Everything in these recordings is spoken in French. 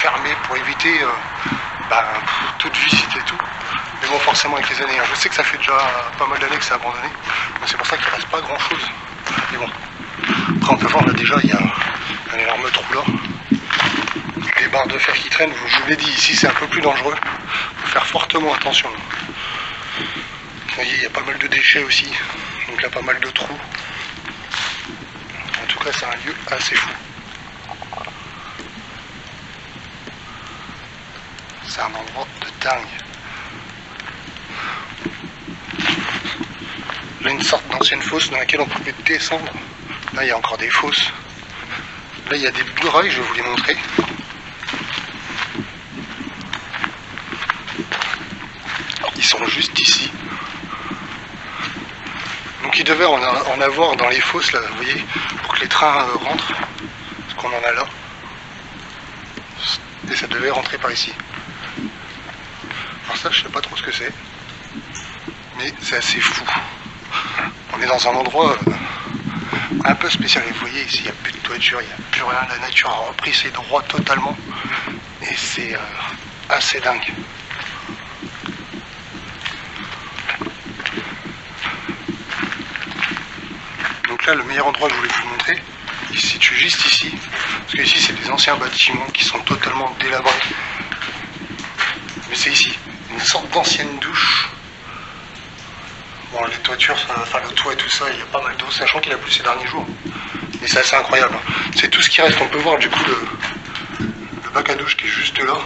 fermé pour éviter toute visite et tout. Mais bon, forcément avec les années, je sais que ça fait déjà pas mal d'années que c'est abandonné, donc c'est pour ça qu'il reste pas grand chose. Mais bon, après on peut voir là déjà il y a un énorme trou là, des barres de fer qui traînent. Je vous l'ai dit, ici c'est un peu plus dangereux, il faut faire fortement attention. Vous voyez, il y a pas mal de déchets aussi, donc là pas mal de trous. En tout cas c'est un lieu assez fou. C'est un endroit de dingue. Là une sorte d'ancienne fosse dans laquelle on pouvait descendre. Là il y a encore des fosses. Là il y a des murailles, je vais vous les montrer. Ils sont juste ici. Donc il devait en avoir dans les fosses là, vous voyez, pour que les trains rentrent. Parce qu'on en a là. Et ça devait rentrer par ici. Alors ça je sais pas trop ce que c'est. Mais c'est assez fou. On est dans un endroit un peu spécial. Vous voyez ici il n'y a plus de toiture, il n'y a plus rien. La nature a repris ses droits totalement. Et c'est assez dingue. Donc là le meilleur endroit que je voulais vous montrer, il se situe juste ici. Parce que ici c'est des anciens bâtiments qui sont totalement délabrés. Mais c'est ici, une sorte d'ancienne douche. Bon, les toitures, enfin le toit et tout ça, il y a pas mal d'eau, sachant qu'il a plu ces derniers jours. Et c'est assez incroyable. C'est tout ce qui reste. On peut voir du coup le bac à douche qui est juste là.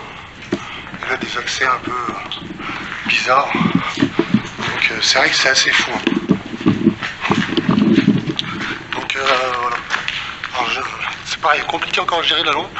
Et là des accès un peu bizarres. Donc c'est vrai que c'est assez fou. Donc voilà. Alors c'est pareil, compliqué encore à gérer la lampe.